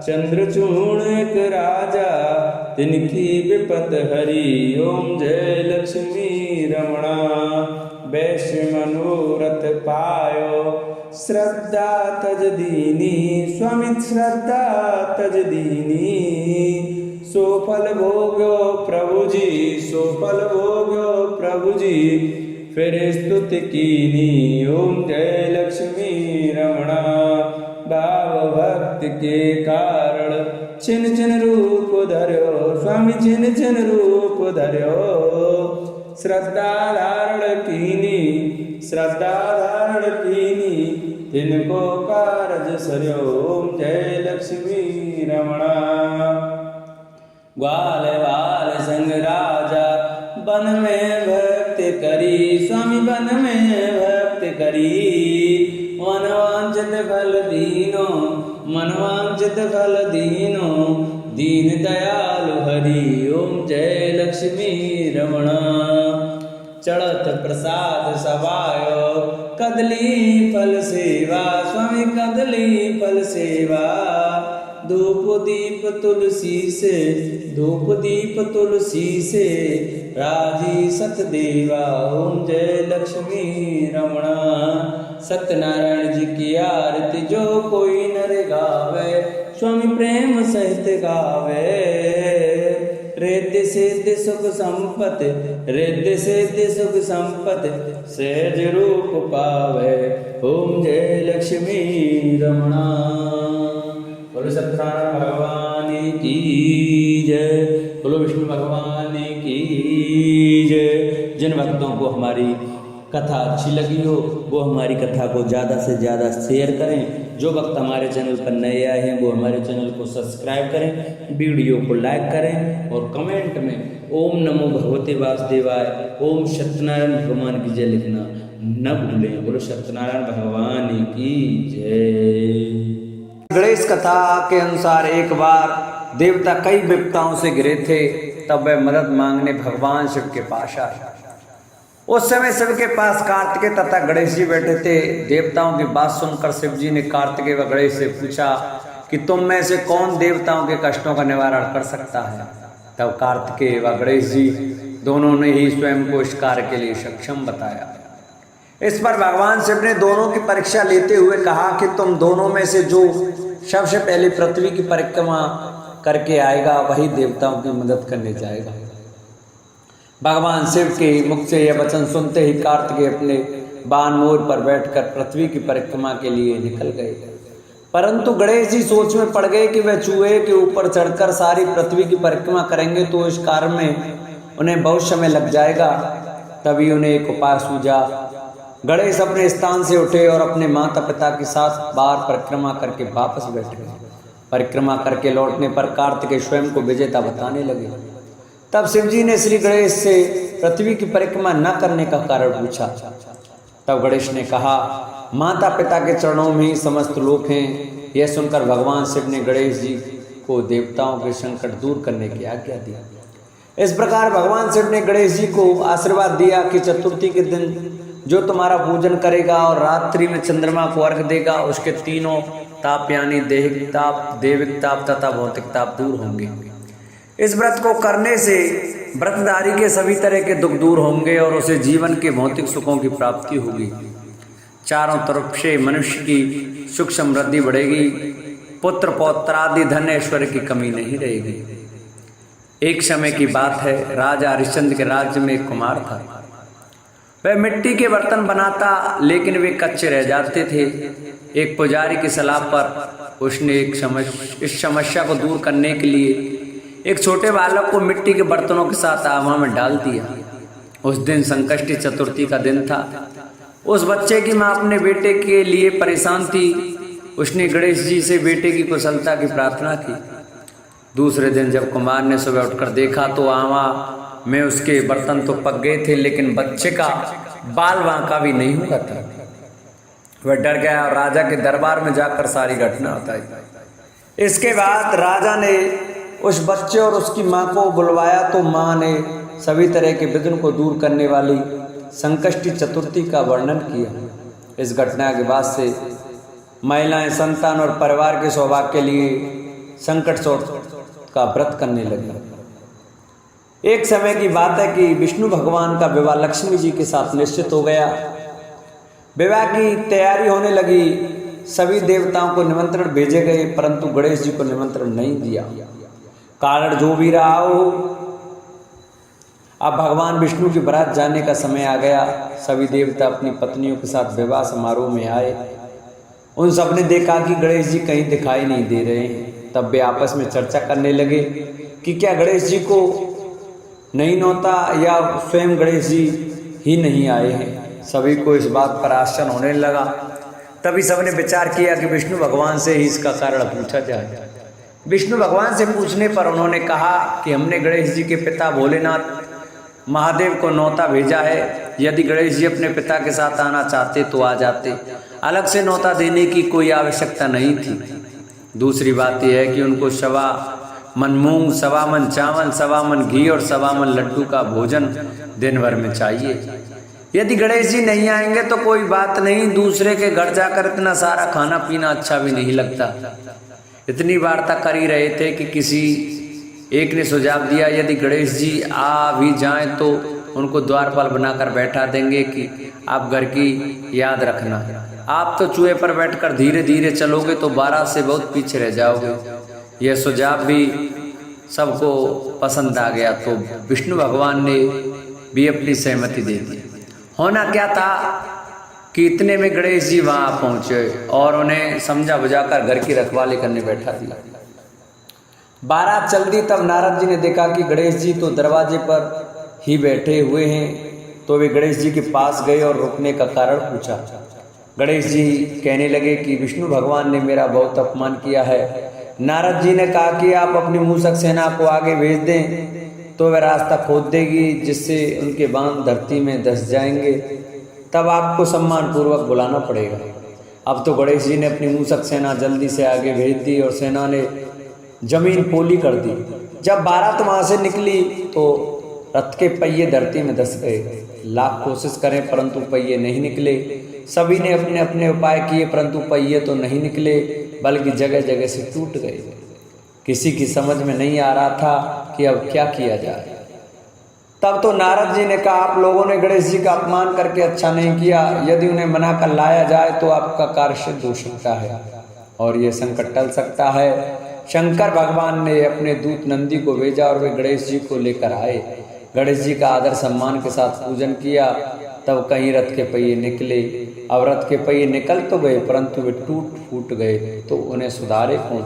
चंद्रचूर्ण एक राजा, तिनकी विपत हरी। ओम जय लक्ष्मी रमणा। वैश्य मनोरथ पायो, श्रद्धा तज दीनी स्वामी श्रद्धा तज दीनी। सोफल भोग्यो प्रभु जी, सोफल भोग्यो प्रभु जी, फिर स्तुति कीनी। ओम जय लक्ष्मी रमणा। भाव भक्ति के कारण छिन छिन रूप धर्यो स्वामी छिन छिन रूप धर्यो। श्रद्धा धारण कीनी, श्रद्धा धारण कीनी, तिनको कारज सर्यो। ओम जय लक्ष्मी रमणा। ग्वाल वाल संग राजा, वन में भक्ति करी स्वामी वन में भक्ति करी। मनवांचित फल दीनो, मनवांचित फल दीनो, दीन दयालु हरि। ओम जय लक्ष्मी रमणा। चढ़त प्रसाद सवायो, कदली फल सेवा स्वामी कदली फल सेवा। धूप दीप तुलसी से, धूप दीप तुलसी से, राजी सतदेवा। ओम जय लक्ष्मी रमणा। सत्यनारायण जी की आरती जो कोई नर गावे स्वामी प्रेम सहित गावे। रिद्धि सिद्धि सुख संपत्ति, रिद्धि सिद्धि सुख संपत्ति, सहज रूप पावे। ओम जय लक्ष्मी रमणा। बोलो सत्यनारायण भगवान की जय, बोलो विष्णु भगवान की जय। जिन भक्तों को हमारी कथा अच्छी लगी हो वो हमारी कथा को ज़्यादा से ज़्यादा शेयर करें। जो भक्त हमारे चैनल पर नए आए हैं वो हमारे चैनल को सब्सक्राइब करें, वीडियो को लाइक करें और कमेंट में ओम नमो भगवते वासुदेवाय, ओम सत्यनारायण भगवान की जय लिखना न भूलें। बोलो सत्यनारायण भगवान की जय। गणेश कथा के अनुसार एक बार देवता कई विपदाओं से घिरे थे, तब वह मदद मांगने भगवान शिव के पास आए। उस समय शिव के पास कार्तिकेय तथा गणेश जी बैठे थे। देवताओं की बात सुनकर शिव जी ने कार्तिकेय व गणेश से पूछा कि तुम में से कौन देवताओं के कष्टों का निवारण कर सकता है। तब कार्तिकेय व गणेश जी दोनों ने ही स्वयं को इस कार्य के लिए सक्षम बताया। इस पर भगवान शिव ने दोनों की परीक्षा लेते हुए कहा कि तुम दोनों में से जो सबसे पहले पृथ्वी की परिक्रमा करके आएगा वही देवताओं की मदद करने जाएगा। भगवान शिव के मुख से यह वचन सुनते ही कार्तिकेय अपने बाण मोर पर बैठकर पृथ्वी की परिक्रमा के लिए निकल गए। परंतु गणेश जी सोच में पड़ गए कि वह चूहे के ऊपर चढ़कर सारी पृथ्वी की परिक्रमा करेंगे तो इस कार्य में उन्हें बहुत समय लग जाएगा। तभी उन्हें एक उपाय सूझा। गणेश अपने स्थान से उठे और अपने माता पिता के साथ बाहर परिक्रमा करके वापस बैठ गए। परिक्रमा करके लौटने पर कार्तिकेय स्वयं को विजेता बताने लगे। तब शिव जी ने श्री गणेश से पृथ्वी की परिक्रमा न करने का कारण पूछा। तब गणेश ने कहा, माता पिता के चरणों में ही समस्त लोक हैं। यह सुनकर भगवान शिव ने गणेश जी को देवताओं के संकट दूर करने की आज्ञा दी। इस प्रकार भगवान शिव ने गणेश जी को आशीर्वाद दिया कि चतुर्थी के दिन जो तुम्हारा पूजन करेगा और रात्रि में चंद्रमा को अर्घ देगा उसके तीनों ताप यानी दैहिक ताप, देविक ताप तथा भौतिक ताप दूर होंगे। इस व्रत को करने से व्रतधारी के सभी तरह के दुख दूर होंगे और उसे जीवन के भौतिक सुखों की प्राप्ति होगी। चारों तरफ से मनुष्य की सुख समृद्धि बढ़ेगी, पुत्र पौत्र आदि धन ऐश्वर्य की कमी नहीं रहेगी। एक समय की बात है, राजा हरिश्चंद्र के राज्य में एक कुमार था। वह मिट्टी के बर्तन बनाता लेकिन वे कच्चे रह जाते थे। एक पुजारी की सलाह पर उसने इस समस्या को दूर करने के लिए एक छोटे बालक को मिट्टी के बर्तनों के साथ आवा में डाल दिया। उस दिन संकष्टी चतुर्थी का दिन था। उस बच्चे की माँ अपने बेटे के लिए परेशान थी। उसने गणेश जी से बेटे की कुशलता की प्रार्थना की। दूसरे दिन जब कुमार ने सुबह उठकर देखा तो आमा में उसके बर्तन तो पक गए थे, लेकिन बच्चे का बाल बांका भी नहीं हुआ था। वह डर गया और राजा के दरबार में जाकर सारी घटना बताई। इसके बाद राजा ने उस बच्चे और उसकी माँ को बुलवाया तो माँ ने सभी तरह के विघ्न को दूर करने वाली संकष्टी चतुर्थी का वर्णन किया। इस घटना के बाद से महिलाएं संतान और परिवार के सौभाग्य के लिए संकट का व्रत करने लगी। एक समय की बात है कि विष्णु भगवान का विवाह लक्ष्मी जी के साथ निश्चित हो गया। विवाह की तैयारी होने लगी। सभी देवताओं को निमंत्रण भेजे गए, परंतु गणेश जी को निमंत्रण नहीं दिया। कारण जो भी रहा हो, अब भगवान विष्णु की बारात जाने का समय आ गया। सभी देवता अपनी पत्नियों के साथ विवाह समारोह में आए। उन सब ने देखा कि गणेश जी कहीं दिखाई नहीं दे रहे हैं। तब वे आपस में चर्चा करने लगे कि क्या गणेश जी को नहीं नौता या स्वयं गणेश जी ही नहीं आए हैं। सभी को इस बात पर आश्चर्य होने लगा। तभी सबने विचार किया कि विष्णु भगवान से ही इसका कारण पूछा जाए। विष्णु भगवान से पूछने पर उन्होंने कहा कि हमने गणेश जी के पिता भोलेनाथ महादेव को नौता भेजा है। यदि गणेश जी अपने पिता के साथ आना चाहते तो आ जाते, अलग से नौता देने की कोई आवश्यकता नहीं थी। दूसरी बात यह है कि उनको 1.25 मन मूंग, 1.25 मन चावल, 1.25 मन घी और 1.25 मन लड्डू का भोजन दिन भर में चाहिए। यदि गणेश जी नहीं आएंगे तो कोई बात नहीं, दूसरे के घर जाकर इतना सारा खाना पीना अच्छा भी नहीं लगता। इतनी वार्ता कर ही रहे थे कि किसी एक ने सुझाव दिया, यदि गणेश जी आ भी जाएं तो उनको द्वारपाल बनाकर बैठा देंगे कि आप घर की याद रखना। आप तो चूहे पर बैठकर धीरे धीरे चलोगे तो बारात से बहुत पीछे रह जाओगे। यह सुझाव भी सबको पसंद आ गया, तो विष्णु भगवान ने भी अपनी सहमति दे दी। होना क्या था कि इतने में गणेश जी वहां पहुंचे और उन्हें समझा बुझाकर घर की रखवाली करने बैठा दिया। बारात चल दी, तब नारद जी ने देखा कि गणेश जी तो दरवाजे पर ही बैठे हुए हैं। तो वे गणेश जी के पास गए और रुकने का कारण पूछा। गणेश जी कहने लगे कि विष्णु भगवान ने मेरा बहुत अपमान किया है। नारद जी ने कहा कि आप अपनी मूषक सेना को आगे भेज दें तो वह रास्ता खोद देगी, जिससे उनके बाण धरती में धंस जाएंगे। तब आपको सम्मान पूर्वक बुलाना पड़ेगा। अब तो गणेश जी ने अपनी मूषक सेना जल्दी से आगे भेज दी और सेना ने जमीन पोली कर दी। जब बारात वहां से निकली तो रथ के पहिए धरती में धंस गए। लाख कोशिश करें परंतु पहिए नहीं निकले। सभी ने अपने अपने उपाय किए परंतु पहिए तो नहीं निकले, बल्कि जगह जगह से टूट गए। किसी की समझ में नहीं आ रहा था कि अब क्या किया जाए। तब तो नारद जी ने कहा, आप लोगों ने गणेश जी का अपमान करके अच्छा नहीं किया। यदि उन्हें मना कर लाया जाए तो आपका कार्य सिद्ध हो सकता है और ये संकट टल सकता है। शंकर भगवान ने अपने दूत नंदी को भेजा और वे गणेश जी को लेकर आए। गणेश जी का आदर सम्मान के साथ पूजन किया। तब कहीं रथ के पहिए निकले। अब रथ के पहिए निकल तो गए परंतु वे टूट फूट गए, तो उन्हें सुधारे कौन।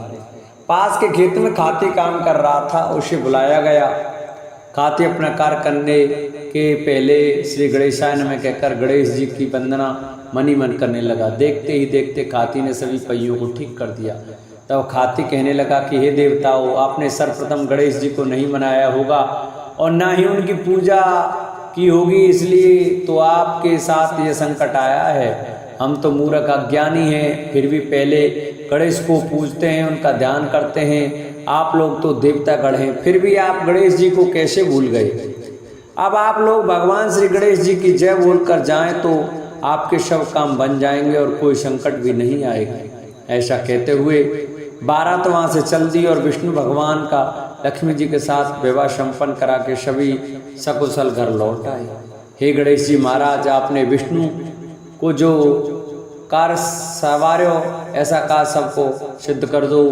पास के खेत में खाती काम कर रहा था, उसे बुलाया गया। खाती अपना कार्य करने के पहले श्री गणेशाय नमः कहकर गणेश जी की वंदना मनी मन करने लगा। देखते ही देखते खाती ने सभी पहियों को ठीक कर दिया। तब खाती कहने लगा कि हे देवताओं, आपने सर्वप्रथम गणेश जी को नहीं मनाया होगा और ना ही उनकी पूजा की होगी, इसलिए तो आपके साथ ये संकट आया है। हम तो मूर्ख अज्ञानी हैं, फिर भी पहले गणेश को पूजते हैं, उनका ध्यान करते हैं। आप लोग तो देवतागण हैं, फिर भी आप गणेश जी को कैसे भूल गए। अब आप लोग भगवान श्री गणेश जी की जय बोलकर जाएं तो आपके सब काम बन जाएंगे और कोई संकट भी नहीं आएगा। ऐसा कहते हुए बारात वहां से चल दी और विष्णु भगवान का लक्ष्मी जी के साथ विवाह संपन्न करा के सभी सकुशल घर लौट आए। हे गणेश जी महाराज, आपने विष्णु को जो कार्य सवार्यो ऐसा कार्य सबको सिद्ध कर दो।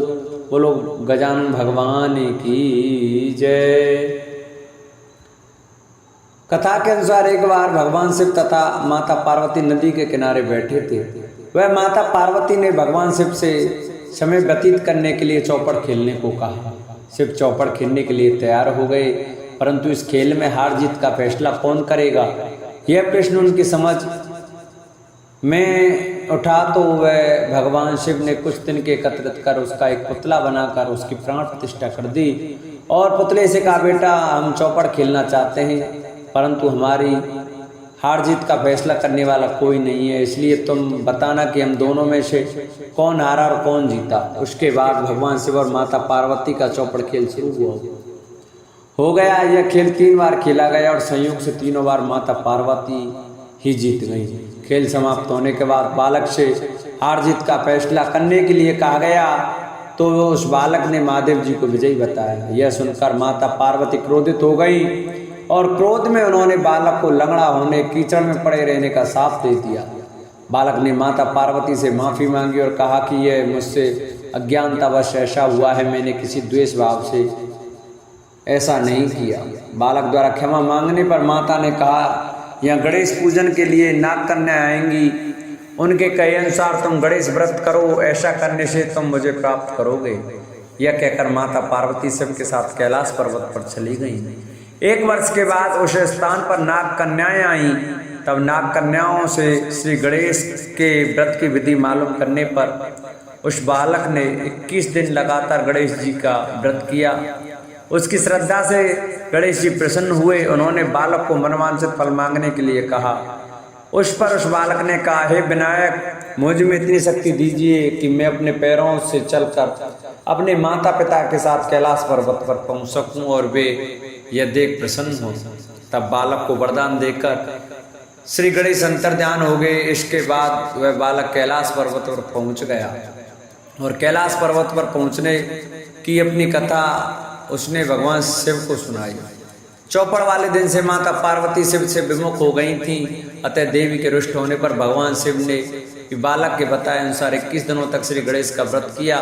बोलो गजानन भगवान की जय। कथा के अनुसार एक बार भगवान शिव तथा माता पार्वती नदी के किनारे बैठे थे। वह माता पार्वती ने भगवान शिव से समय व्यतीत करने के लिए चौपड़ खेलने को कहा। शिव चौपड़ खेलने के लिए तैयार हो गए, परंतु इस खेल में हार जीत का फैसला कौन करेगा, यह प्रश्न उनकी समझ मैं उठा तो वह भगवान शिव ने कुछ दिन के एकत्रित कर उसका एक पुतला बनाकर उसकी प्राण प्रतिष्ठा कर दी और पुतले से कहा, बेटा हम चौपड़ खेलना चाहते हैं, परंतु हमारी हार जीत का फैसला करने वाला कोई नहीं है, इसलिए तुम बताना कि हम दोनों में से कौन हारा और कौन जीता। उसके बाद भगवान शिव और माता पार्वती का चौपड़ खेल शुरू हो गया। यह खेल 3 बार खेला गया और संयोग से तीनों बार माता पार्वती ही जीत गई। खेल समाप्त होने के बाद बालक से हार जीत का फैसला करने के लिए कहा गया तो उस बालक ने महादेव जी को विजयी बताया। यह सुनकर माता पार्वती क्रोधित हो गई और क्रोध में उन्होंने बालक को लंगड़ा होने, कीचड़ में पड़े रहने का शाप दे दिया। बालक ने माता पार्वती से माफी मांगी और कहा कि यह मुझसे अज्ञानतावश ऐसा हुआ है, मैंने किसी द्वेष भाव से ऐसा नहीं किया। बालक द्वारा क्षमा मांगने पर माता ने कहा, यहाँ गणेश पूजन के लिए नाग कन्या आएंगी, उनके कहे अनुसार तुम गणेश व्रत करो, ऐसा करने से तुम मुझे प्राप्त करोगे। यह कहकर माता पार्वती शिव के साथ कैलाश पर्वत पर चली गई। 1 वर्ष के बाद उस स्थान पर नाग कन्याएं आईं। तब नाग कन्याओं से श्री गणेश के व्रत की विधि मालूम करने पर उस बालक ने 21 दिन लगातार गणेश जी का व्रत किया। उसकी श्रद्धा से गणेश जी प्रसन्न हुए। उन्होंने बालक को मनवांछित फल मांगने के लिए कहा। उस बालक ने कहा, हे विनायक, मुझ में इतनी शक्ति दीजिए कि मैं अपने पैरों से चलकर अपने माता पिता के साथ कैलाश पर्वत पर पहुंच सकूं और वे यह देख प्रसन्न हो। तब बालक को वरदान देकर श्री गणेश अंतर्ध्यान हो गए। इसके बाद वह बालक कैलाश पर्वत पर पहुंच गया और कैलाश पर्वत पर पहुंचने की अपनी कथा उसने भगवान शिव को सुनाई। चौपड़ वाले दिन से माता पार्वती शिव से विमुख हो गई थी, अतः देवी के रुष्ट होने पर भगवान शिव ने बालक के बताए अनुसार 21 दिनों तक श्री गणेश का व्रत किया।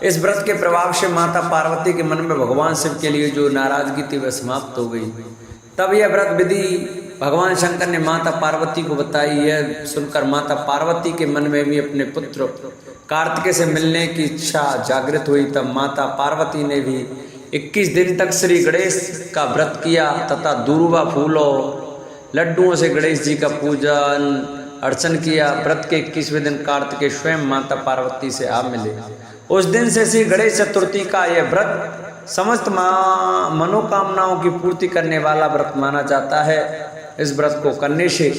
इस व्रत के प्रभाव से माता पार्वती के मन में भगवान शिव के लिए जो नाराजगी थी वह समाप्त हो गई। तब यह व्रत विधि भगवान शंकर ने माता पार्वती को बताई। यह सुनकर माता पार्वती के मन में भी अपने पुत्र कार्तिकेय से मिलने की इच्छा जागृत हुई। तब माता पार्वती ने भी 21 दिन तक श्री गणेश का व्रत किया तथा दूर्वा फूलों लड्डुओं से गणेश जी का पूजन अर्चन किया। व्रत के 21वें दिन कार्तिकेय स्वयं माता पार्वती से आ मिले। उस दिन से श्री गणेश चतुर्थी का यह व्रत समस्त मनोकामनाओं की पूर्ति करने वाला व्रत माना जाता है। इस व्रत को करने से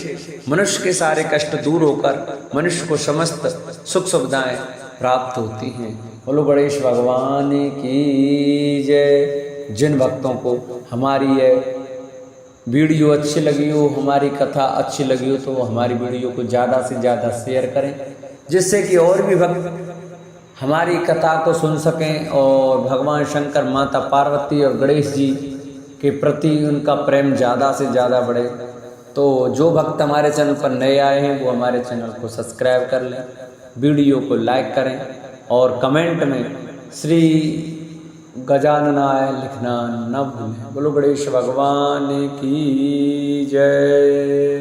मनुष्य के सारे कष्ट दूर होकर मनुष्य को समस्त सुख सुविधाएं प्राप्त होती हैं। बोलो गणेश भगवान की जय। जिन भक्तों को हमारी यह वीडियो अच्छी लगी हो, हमारी कथा अच्छी लगी हो, तो हमारी वीडियो को ज़्यादा से ज़्यादा शेयर करें, जिससे कि और भी भक्त हमारी कथा को सुन सकें और भगवान शंकर, माता पार्वती और गणेश जी के प्रति उनका प्रेम ज़्यादा से ज़्यादा बढ़े। तो जो भक्त हमारे चैनल पर नए आए हैं वो हमारे चैनल को सब्सक्राइब कर लें, वीडियो को लाइक करें और कमेंट में श्री गजाननाय लिखना न भूलें। बोलो गणेश भगवान की जय।